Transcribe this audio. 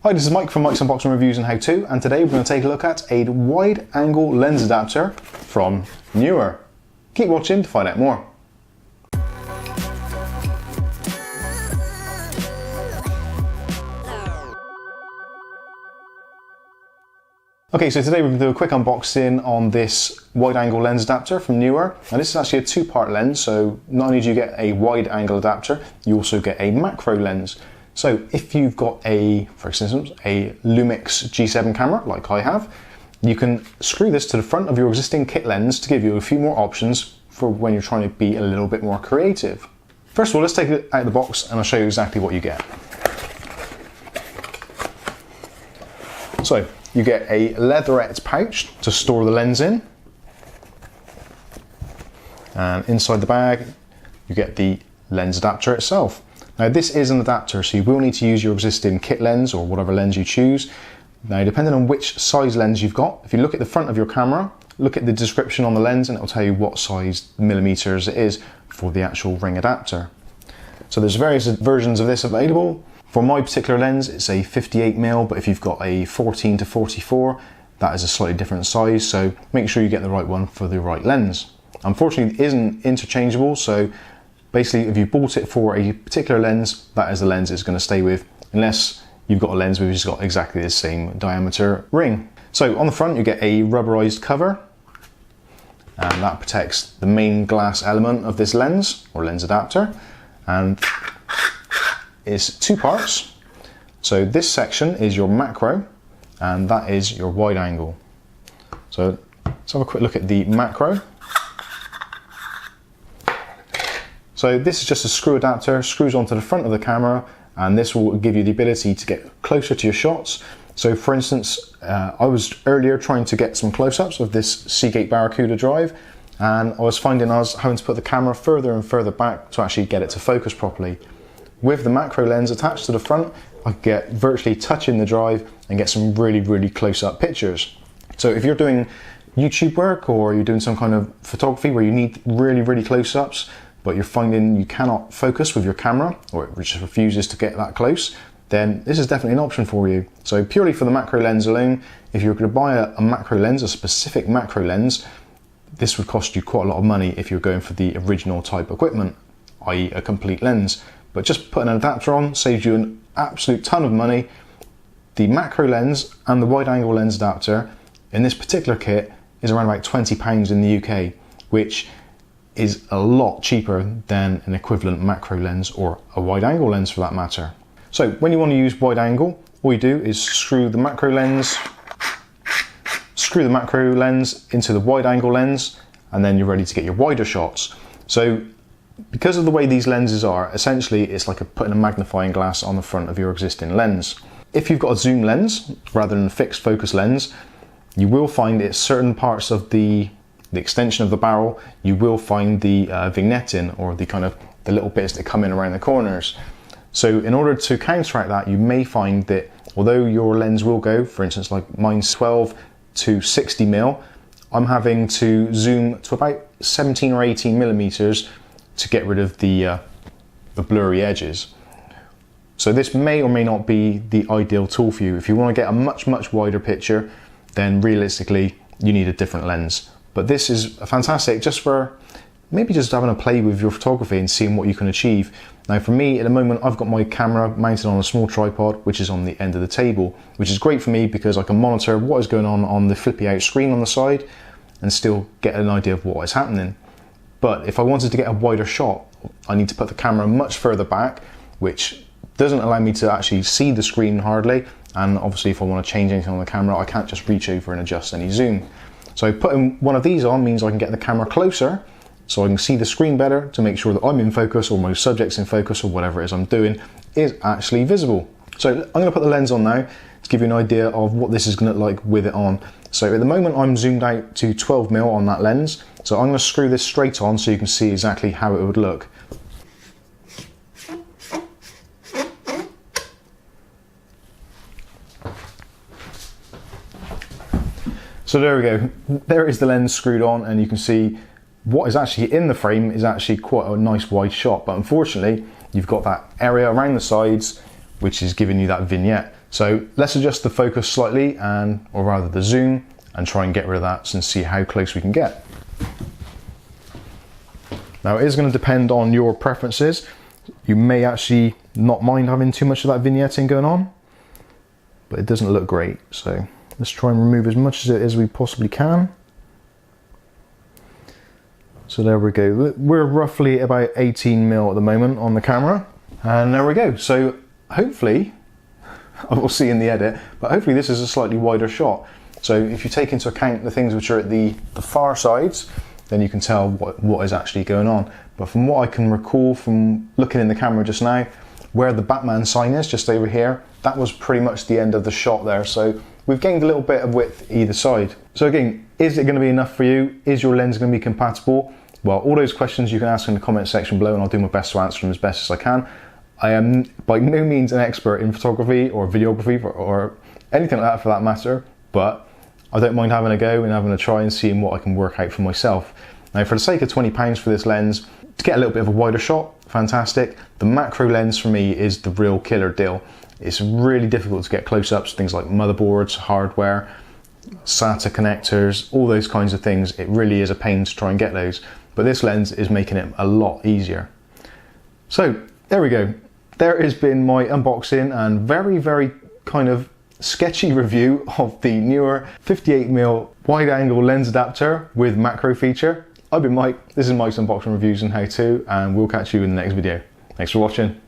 Hi, this is Mike from Mike's Unboxing Reviews and How To, and today we're going to take a look at a wide angle lens adapter from Neewer. Keep watching to find out more. Okay, so today we're going to do a quick unboxing on this wide angle lens adapter from Neewer. Now this is actually a two-part lens, so not only do you get a wide angle adapter, you also get a macro lens. So if you've got for instance, a Lumix G7 camera, like I have, you can screw this to the front of your existing kit lens to give you a few more options for when you're trying to be a little bit more creative. First of all, let's take it out of the box and I'll show you exactly what you get. So you get a leatherette pouch to store the lens in, and inside the bag you get the lens adapter itself. Now this is an adapter, so you will need to use your existing kit lens or whatever lens you choose. Now depending on which size lens you've got, if you look at the front of your camera, look at the description on the lens and it will tell you what size millimeters it is for the actual ring adapter. So there's various versions of this available. For my particular lens it's a 58mm, but if you've got a 14 to 44, that is a slightly different size, so make sure you get the right one for the right lens. Unfortunately it isn't interchangeable, so basically, if you bought it for a particular lens, that is the lens it's going to stay with, unless you've got a lens which has got exactly the same diameter ring. So on the front, you get a rubberized cover, and that protects the main glass element of this lens, or lens adapter, and it's two parts. So this section is your macro, and that is your wide angle. So let's have a quick look at the macro. So this is just a screw adapter, screws onto the front of the camera, and this will give you the ability to get closer to your shots. So for instance, I was earlier trying to get some close-ups of this Seagate Barracuda drive, and I was finding I was having to put the camera further and further back to actually get it to focus properly. With the macro lens attached to the front, I could get virtually touching the drive and get some really close-up pictures. So if you're doing YouTube work or you're doing some kind of photography where you need really close-ups, but you're finding you cannot focus with your camera, or it just refuses to get that close, then this is definitely an option for you. So purely for the macro lens alone, if you're going to buy a macro lens, a specific macro lens, this would cost you quite a lot of money if you're going for the original type equipment, i.e. a complete lens. But just putting an adapter on saves you an absolute ton of money. The macro lens and the wide angle lens adapter in this particular kit is around about £20 in the UK, which is a lot cheaper than an equivalent macro lens or a wide angle lens for that matter. So when you want to use wide angle, all you do is screw the macro lens into the wide angle lens, and then you're ready to get your wider shots. So because of the way these lenses are, essentially it's like putting a magnifying glass on the front of your existing lens. If you've got a zoom lens rather than a fixed focus lens, you will find at certain parts of the extension of the barrel, you will find the vignetting, or the little bits that come in around the corners. So in order to counteract that, you may find that although your lens will go, for instance, like mine's 12 to 60mm, I'm having to zoom to about 17 or 18 millimeters to get rid of the blurry edges. So this may or may not be the ideal tool for you. If you want to get a much wider picture, then realistically you need a different lens. But this is fantastic just for maybe just having a play with your photography and seeing what you can achieve. Now for me at the moment, I've got my camera mounted on a small tripod which is on the end of the table, which is great for me because I can monitor what is going on the flippy out screen on the side and still get an idea of what is happening. But if I wanted to get a wider shot, I need to put the camera much further back, which doesn't allow me to actually see the screen hardly, and obviously if I want to change anything on the camera, I can't just reach over and adjust any zoom. So putting one of these on means I can get the camera closer so I can see the screen better to make sure that I'm in focus, or my subject's in focus, or whatever it is I'm doing is actually visible. So I'm going to put the lens on now to give you an idea of what this is going to look like with it on. So at the moment I'm zoomed out to 12mm on that lens, so I'm going to screw this straight on so you can see exactly how it would look. So there we go, there is the lens screwed on, and you can see what is actually in the frame is actually quite a nice wide shot, but unfortunately you've got that area around the sides which is giving you that vignette. So let's adjust the focus slightly, or rather the zoom, and try and get rid of that and see how close we can get. Now it is going to depend on your preferences. You may actually not mind having too much of that vignetting going on, but it doesn't look great. So let's try and remove as much as we possibly can. So there we go. We're roughly about 18mm at the moment on the camera. And there we go. So hopefully, I will see in the edit, but hopefully this is a slightly wider shot. So if you take into account the things which are at the far sides, then you can tell what is actually going on. But from what I can recall from looking in the camera just now, where the Batman sign is, just over here, that was pretty much the end of the shot there. So we've gained a little bit of width either side. So again, is it going to be enough for you? Is your lens going to be compatible? Well, all those questions you can ask in the comment section below, and I'll do my best to answer them as best as I can. I am by no means an expert in photography or videography or anything like that for that matter, but I don't mind having a go and having a try and seeing what I can work out for myself. Now, for the sake of £20 for this lens, to get a little bit of a wider shot, fantastic. The macro lens for me is the real killer deal. It's really difficult to get close-ups, things like motherboards, hardware, SATA connectors, all those kinds of things. It really is a pain to try and get those, but this lens is making it a lot easier. So there we go. There has been my unboxing and very, very kind of sketchy review of the Neewer 58mm wide angle lens adapter with macro feature. I've been Mike, this is Mike's Unboxing Reviews and How To, and we'll catch you in the next video. Thanks for watching.